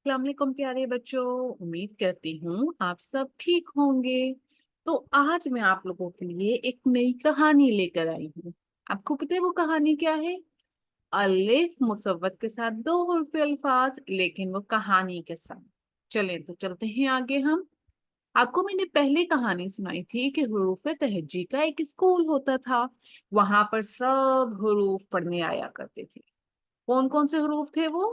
अस्सलाम वालेकुम प्यारे बच्चों। उम्मीद करती हूँ आप सब ठीक होंगे। तो आज मैं आप लोगों के लिए एक नई कहानी लेकर आई हूँ। आपको पता है वो कहानी क्या है? अलिफ मुसव्वत के साथ दो हुर्फ अल्फाज, लेकिन वो कहानी के साथ। चलें तो चलते हैं आगे हम। आपको मैंने पहले कहानी सुनाई थी कि हुरूफ तहज्जी का एक स्कूल होता था। वहां पर सब हुरूफ पढ़ने आया करते थे। कौन कौन से हुरूफ थे वो?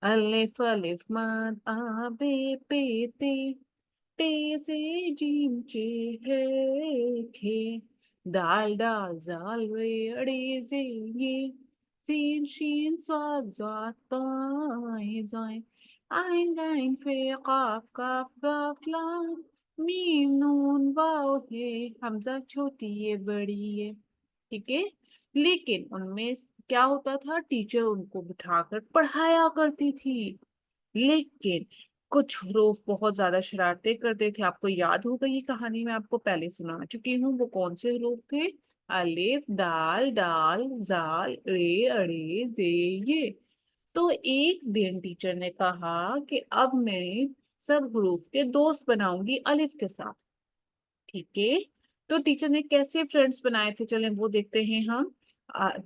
अलिफ अलिफ मद आ बे पे ते, टे से जीम चे है खे, दाल डाल जाल रे अड़े जे ये, सीन शीन स्वाद जात ताए जाए, आइन गाइन फे काफ काफ गाफ लाम, मीम नून वाव है, हमजा छोटी ये बड़ी है। ठीक है। लेकिन उनमें क्या होता था, टीचर उनको बिठाकर पढ़ाया करती थी। लेकिन कुछ हरूफ बहुत ज्यादा शरारतें करते थे। आपको याद होगा, ये कहानी मैं आपको पहले सुना चुकी हूँ। वो कौन से हरूफ थे? अलिफ दाल डाल जाल रे अड़े जे ये। तो एक दिन टीचर ने कहा कि अब मैं सब हरूफ के दोस्त बनाऊंगी अलिफ के साथ। ठीक है। तो टीचर ने कैसे फ्रेंड्स बनाए थे, चलें वो देखते हैं हम।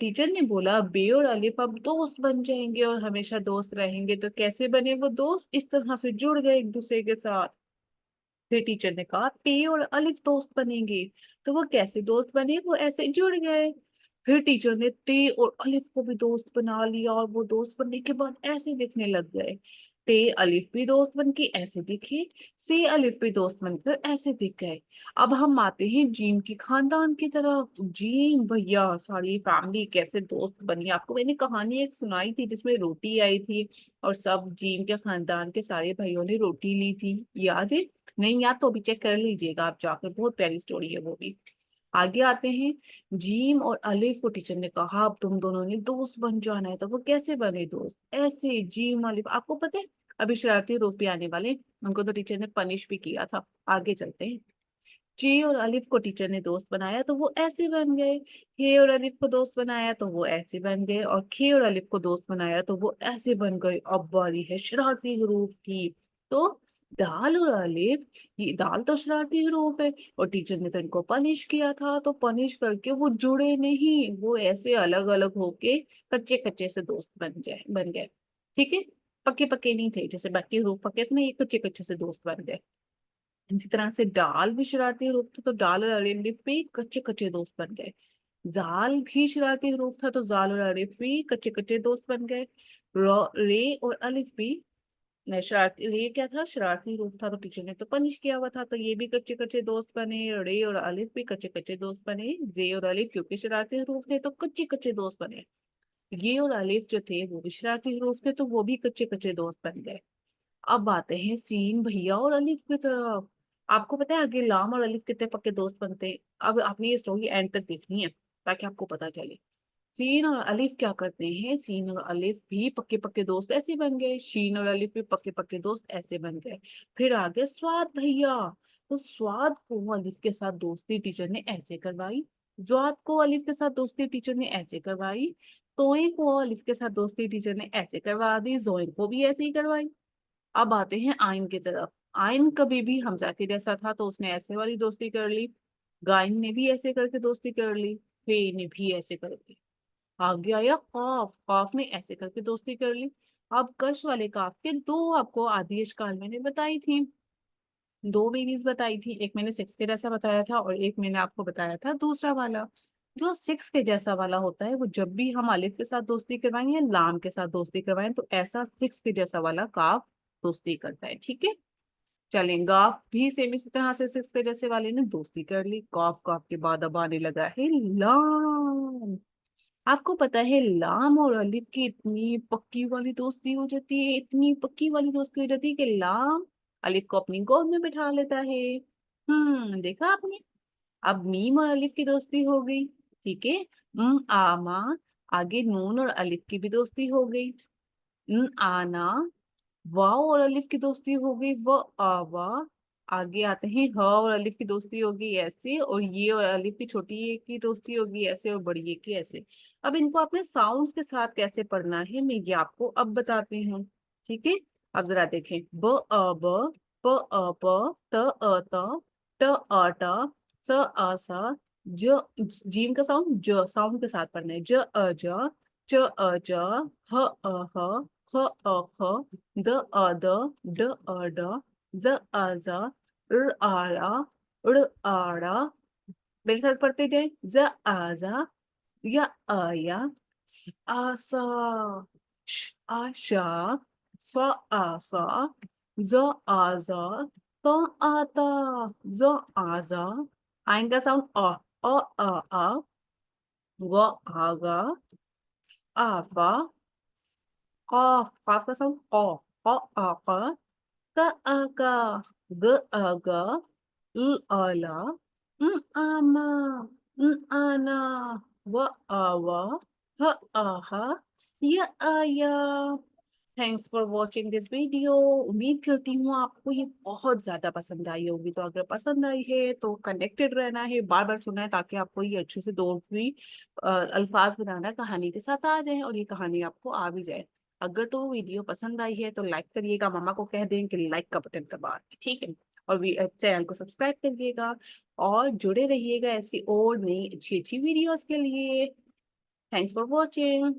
टीचर ने बोला बे और अलिफ अब दोस्त बन जाएंगे और हमेशा दोस्त रहेंगे। तो कैसे बने वो दोस्त? इस तरह से जुड़ गए एक दूसरे के साथ। फिर टीचर ने कहा पे और अलिफ दोस्त बनेंगे। तो वो कैसे दोस्त बने? वो ऐसे जुड़ गए। फिर टीचर ने ते और अलिफ को भी दोस्त बना लिया और वो दोस्त बनने के बाद ऐसे दिखने लग गए। ते अलिफ भी दोस्त बन के ऐसे दिखे, से अलिफ भी दोस्त बनकर ऐसे दिख गए। अब हम आते हैं जीम के खानदान की तरफ। जीम भैया सारी फैमिली कैसे दोस्त बनी। आपको मैंने कहानी एक सुनाई थी जिसमें रोटी आई थी और सब जीम के खानदान के सारे भाइयों ने रोटी ली थी, याद है? नहीं याद तो अभी चेक कर लीजिएगा आप जाकर, बहुत प्यारी स्टोरी है वो भी। आगे आते हैं। जीम और अलिफ को टीचर ने कहा अब तुम दोनों ने दोस्त बन जाना है। तो वो कैसे बने दोस्त? ऐसे जीम अलिफ, आपको पता है अभी शरारती रूप भी आने वाले, उनको तो टीचर ने पनिश भी किया था। आगे चलते हैं। ची और अलिफ को टीचर ने दोस्त बनाया तो वो ऐसे बन गए। हे और अलिफ को दोस्त बनाया तो वो ऐसे बन गए, और खे और अलिफ को दोस्त बनाया तो वो ऐसे बन गए। अब बारी है शरारती हरूफ की। तो दाल और अलिफ, ये दाल तो शरारती हरूफ है और टीचर ने तो इनको पनिश किया था। तो पनिश करके वो जुड़े नहीं, वो ऐसे अलग अलग होके कच्चे कच्चे से दोस्त बन गए। ठीक है। पक्के पक्के नहीं थे, जैसे बाकी हरूफ पक्के थे ना, ये कच्चे कच्चे से दोस्त बन गए। इसी तरह से डाल भी शरारती रूप था तो डाल और अलिफ भी कच्चे कच्चे दोस्त बन गए। जाल भी शरारती रूप था तो जाल और अलिफ भी कच्चे कच्चे दोस्त बन गए। रे और अलिफ भी नहीं, शरारती रे क्या था? शरारती रूप था तो टीचर ने तो पनिश किया हुआ था, तो ये भी कच्चे कच्चे दोस्त बने। रे और अलिफ भी कच्चे कच्चे दोस्त बने। जे और अलिफ क्योंकि शरारती रूप थे तो कच्चे कच्चे दोस्त बने। ये और अलिफ जो थे वो भी शरारती रूप थे तो वो भी कच्चे कच्चे दोस्त बन गए। अब आते हैं सीन भैया और अलिफ की तरफ। आपको पता है आगे लाम और अलिफ कितने पक्के दोस्त बनते हैं? अब आपने ये स्टोरी एंड तक देखनी है ताकि आपको पता चले। सीन और अलिफ क्या करते हैं? सीन और अलिफ भी पक्के पक्के दोस्त ऐसे बन गए। शीन और अलिफ भी पक्के पक्के दोस्त ऐसे बन गए। फिर आगे स्वाद भैया। तो स्वाद को अलिफ के साथ दोस्ती टीचर ने ऐसे करवाई। स्वाद को अलिफ के साथ दोस्ती टीचर ने ऐसे करवाई। तोए को अलिफ के साथ दोस्ती टीचर ने ऐसे करवा दी। जोइन को भी ऐसे ही करवाई। अब आते हैं आइन की तरफ। आइन कभी भी हमजा के जैसा था तो उसने ऐसे वाली दोस्ती कर ली। गाइन ने भी ऐसे करके दोस्ती कर ली। फे ने भी ऐसे करके। आगे आया काफ। काफ ने ऐसे करके दोस्ती कर ली। अब कश वाले काफ के दो आपको आदि अशकाल मैंने बताई थी। दो मीनिंग्स बताई थी, एक मैंने सिक्स के जैसा बताया था और एक मैंने आपको बताया था दूसरा वाला। जो सिक्स के जैसा वाला होता है वो जब भी हम अलिफ के साथ दोस्ती करवाएं या लाम के साथ दोस्ती करवाएं तो ऐसा सिक्स के जैसा वाला काफ दोस्ती करता है। ठीक है। चलें, गाफ भी सेम इसी तरह से सिक्स के जैसे वाले ने दोस्ती कर ली। काफ काफ के बाद अब आने लगा है लाम। आपको पता है लाम और अलिफ की इतनी पक्की वाली दोस्ती हो जाती है, इतनी पक्की वाली दोस्ती हो जाती है कि लाम अलिफ को अपनी गोद में बिठा लेता है। देखा आपने? अब मीम और अलिफ की दोस्ती हो गई। ठीक है। आमा। आगे नून और अलिफ की भी दोस्ती हो गई। आना। वाव और अलिफ की दोस्ती हो गई, वो आवा। आगे आते हैं ह और अलिफ की दोस्ती होगी ऐसे, और ये और अलिफ की छोटी ए की दोस्ती होगी ऐसे, और बड़ी ए की ऐसे। अब इनको अपने साउंड्स के साथ कैसे पढ़ना है मैं ये आपको अब बताती हूँ। ठीक है। अब जरा देखें, ब अ ब, प अ प, त अ त, ट अ ट, स अ स, ज जीम का साउंड ज साउंड के साथ पढ़ना है, ज अ ज, च अ च, ह अ ह, ख अ ख, द अ द, ड अ ड, ज अ ज, र आ रा, ड़ आ ड़ा। मेरे साथ पढ़ते जाए, ज आ जा, य आ या, स आ सा, श आ शा, स आ सा, ज आ जा, त आ ता, ज आ जा। आइन का साउंड अ आ आ, व आ गा, आ फा, कॉफ कॉफ का साउंड आ क, आ का, ग आ गा, आ ला, आ मा, आ ना, व आ वा, ह आ हा, य आ या। Thanks for watching this video. उम्मीद करती हूँ आपको ये बहुत ज्यादा पसंद आई होगी। तो अगर पसंद आई है तो कनेक्टेड रहना है, बार बार सुनना है, ताकि आपको ये अच्छे से दो भी अल्फाज बनाना कहानी के साथ आ जाए और ये कहानी आपको आ भी जाए। अगर तो वीडियो पसंद आई है तो लाइक करिएगा, मामा को कह दें कि लाइक का बटन दबा दें, ठीक है। और चैनल को सब्सक्राइब करिएगा और जुड़े रहिएगा ऐसी और नई अच्छी अच्छी वीडियोस के लिए। Thanks for watching.